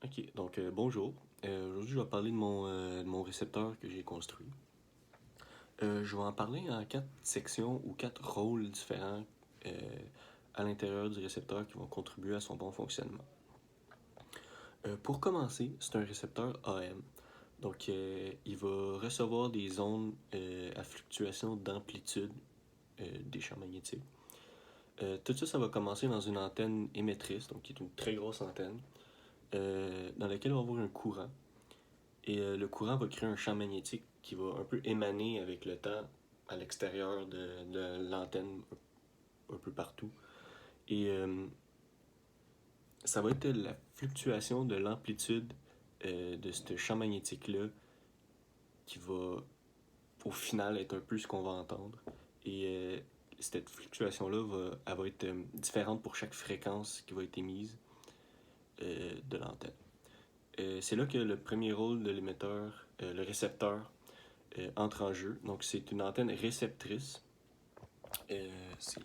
Ok, donc bonjour. Aujourd'hui, je vais parler de mon récepteur que j'ai construit. Je vais en parler en quatre sections ou quatre rôles différents euh, à l'intérieur du récepteur qui vont contribuer à son bon fonctionnement. Pour commencer, c'est un récepteur AM. Donc, il va recevoir des ondes à fluctuation d'amplitude des champs magnétiques. Tout ça, ça va commencer dans une antenne émettrice, donc qui est une très grosse antenne, dans laquelle on va avoir un courant. Et le courant va créer un champ magnétique qui va un peu émaner avec le temps à l'extérieur de l'antenne un peu partout. Et ça va être la fluctuation de l'amplitude de ce champ magnétique-là qui va au final être un peu ce qu'on va entendre. Et cette fluctuation-là elle va être différente pour chaque fréquence qui va être émise de l'antenne. C'est là que le premier rôle de l'émetteur, le récepteur, entre en jeu. Donc, c'est une antenne réceptrice. C'est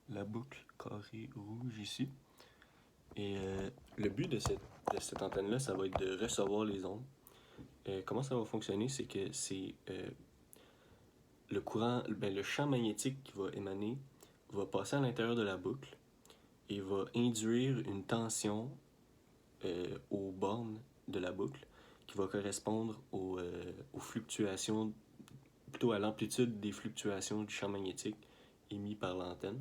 la boucle carrée rouge ici. Et le but de cette antenne-là, ça va être de recevoir les ondes. Comment ça va fonctionner? C'est que c'est le courant, le champ magnétique qui va émaner va passer à l'intérieur de la boucle et va induire une tension aux bornes de la boucle qui va correspondre aux fluctuations, plutôt à l'amplitude des fluctuations du champ magnétique émis par l'antenne.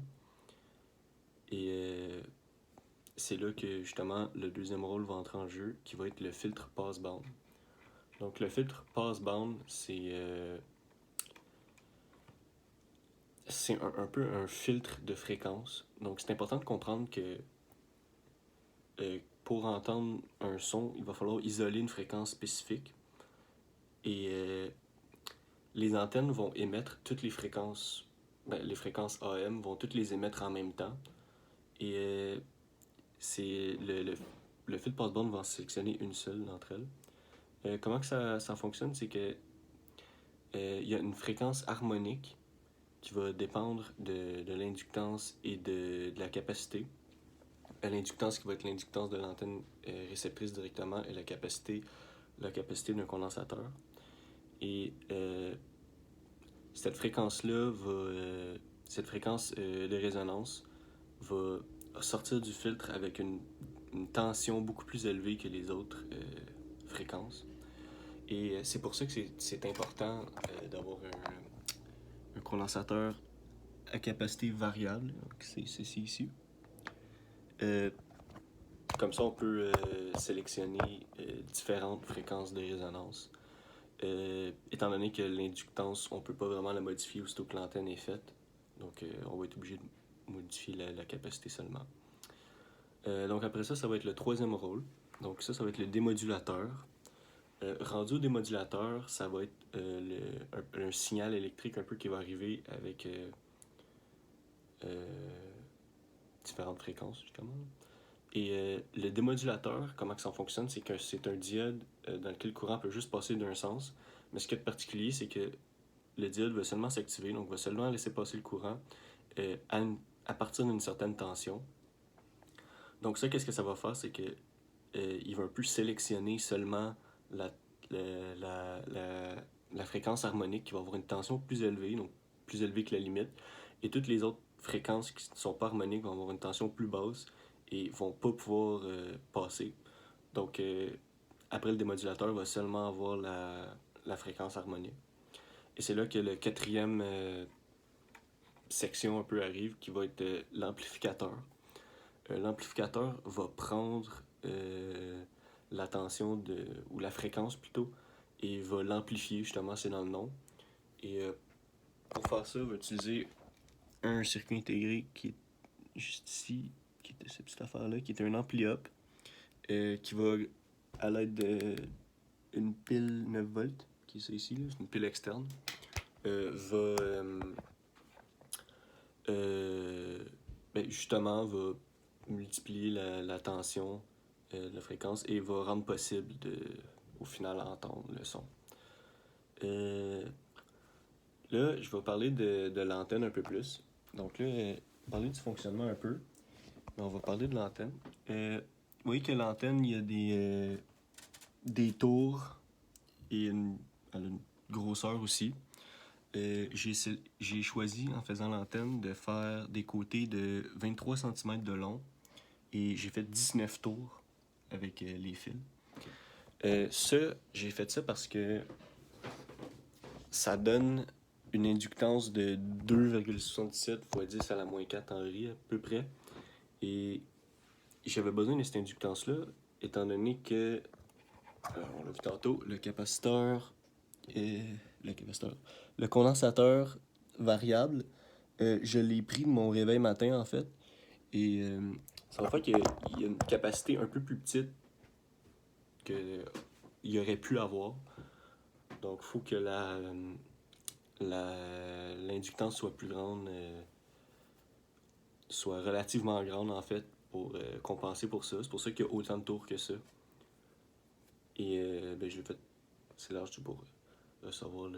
Et c'est là que justement le deuxième rôle va entrer en jeu, qui va être le filtre passband. Donc le filtre passband, c'est un peu un filtre de fréquence. Donc c'est important de comprendre que pour entendre un son, il va falloir isoler une fréquence spécifique. Et les antennes vont émettre toutes les fréquences, les fréquences AM vont toutes les émettre en même temps. Et c'est le fil passe-bande va en sélectionner une seule d'entre elles. Comment que ça fonctionne, c'est que il y a une fréquence harmonique qui va dépendre de l'inductance et de la capacité. L'inductance qui va être l'inductance de l'antenne réceptrice directement et la capacité d'un condensateur. Et cette fréquence-là cette fréquence de résonance va sortir du filtre avec une tension beaucoup plus élevée que les autres fréquences. Et c'est pour ça que c'est important d'avoir un condensateur à capacité variable. C'est ici. Euh, Comme ça, on peut sélectionner différentes fréquences de résonance. Étant donné que l'inductance, on ne peut pas vraiment la modifier aussitôt que l'antenne est faite. Donc, on va être obligé de modifier la capacité seulement. Donc, après ça, ça va être le troisième rôle. Donc, ça va être le démodulateur. Rendu au démodulateur, ça va être un signal électrique un peu qui va arriver avec différentes fréquences, justement. Et le démodulateur, comment que ça fonctionne, c'est que c'est un diode dans lequel le courant peut juste passer d'un sens. Mais ce qui est particulier, c'est que le diode va seulement s'activer, donc va seulement laisser passer le courant à partir d'une certaine tension. Donc ça, qu'est-ce que ça va faire, c'est que il va un peu sélectionner seulement la, la, la, la fréquence harmonique qui va avoir une tension plus élevée, donc plus élevée que la limite, et toutes les autres fréquences qui ne sont pas harmoniques vont avoir une tension plus basse et vont pas pouvoir passer. Donc après le démodulateur va seulement avoir la fréquence harmonique. Et c'est là que le quatrième section un peu arrive, qui va être l'amplificateur. L'amplificateur va prendre la tension ou la fréquence plutôt, et va l'amplifier, justement, c'est dans le nom. Et pour faire ça, on va utiliser un circuit intégré qui est juste ici, qui était cette petite affaire-là, qui est un ampli-up, qui va, à l'aide d'une pile 9 volts, qui est ça ici, c'est une pile externe, justement, va multiplier la tension, la fréquence, et va rendre possible au final entendre le son. Là, je vais parler de l'antenne un peu plus. Donc là, parler du fonctionnement un peu, mais on va parler de l'antenne. voyez que l'antenne, il y a des tours et elle a une grosseur aussi. J'ai choisi, en faisant l'antenne, de faire des côtés de 23 cm de long et j'ai fait 19 tours avec les fils. J'ai fait ça parce que ça donne une inductance de 2,77 x 10 à la moins 4 Henry à peu près. Et j'avais besoin de cette inductance-là, étant donné que, on l'a vu tantôt, le condensateur variable, je l'ai pris de mon réveil matin en fait. Et ça va faire qu'il y a une capacité un peu plus petite qu'il aurait pu avoir. Donc il faut que l'inductance soit plus grande, soit relativement grande en fait, pour compenser pour ça. C'est pour ça qu'il y a autant de tours que ça. Et je l'ai fait assez large pour recevoir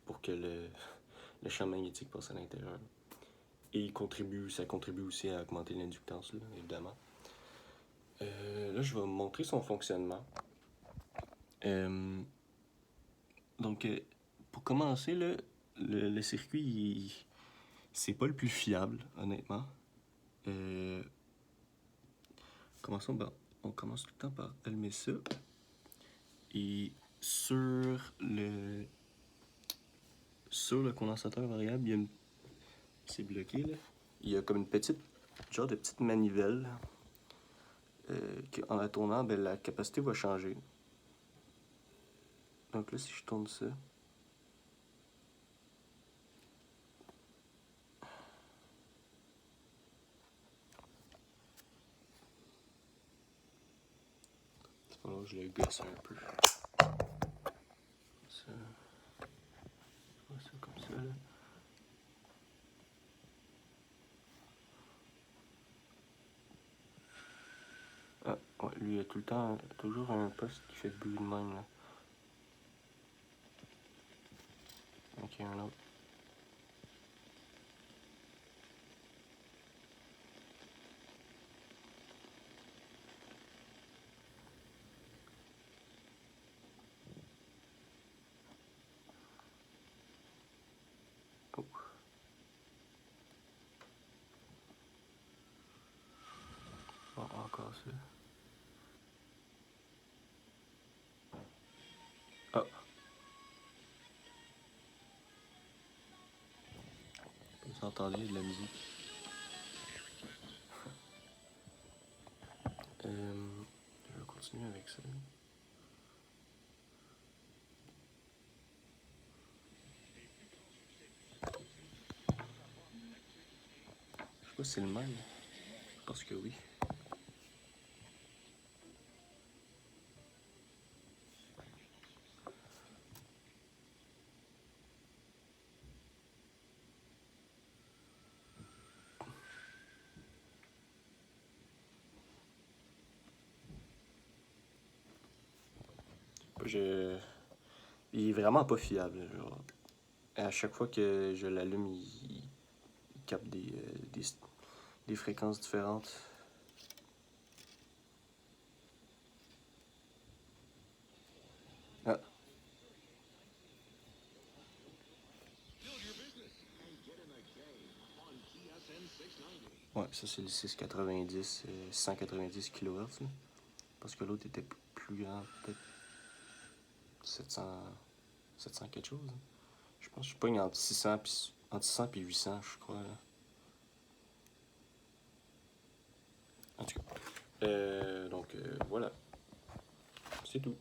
pour que le champ magnétique passe à l'intérieur. Et ça contribue aussi à augmenter l'inductance, là, évidemment. Là, je vais vous montrer son fonctionnement. Donc, pour commencer, là, le circuit, c'est pas le plus fiable, honnêtement. Commençons, on commence tout le temps par allumer ça. Et sur le condensateur variable, c'est bloqué, là. Il y a comme une petite manivelle en la tournant, la capacité va changer. Donc là, si je tourne ça, c'est pas là, je le gosse un peu. Ça, comme ça, là. Ah, ouais, lui, il y a tout le temps, toujours un poste qui fait bruit de même, là. Ok, un autre. Oh. Bon, encore ça. Ah. Vous entendez de la musique. Je vais continuer avec ça. Je sais pas si c'est le même. Je pense que oui. Il est vraiment pas fiable. Genre. À chaque fois que je l'allume, il capte des fréquences différentes. Ah. Ouais, ça c'est le 690, 190 kHz. Là. Parce que l'autre était plus grand, peut-être 700 quelque chose. Je pense que je pogne entre 600 et 800, je crois. Là. En tout cas. Donc, voilà. C'est tout.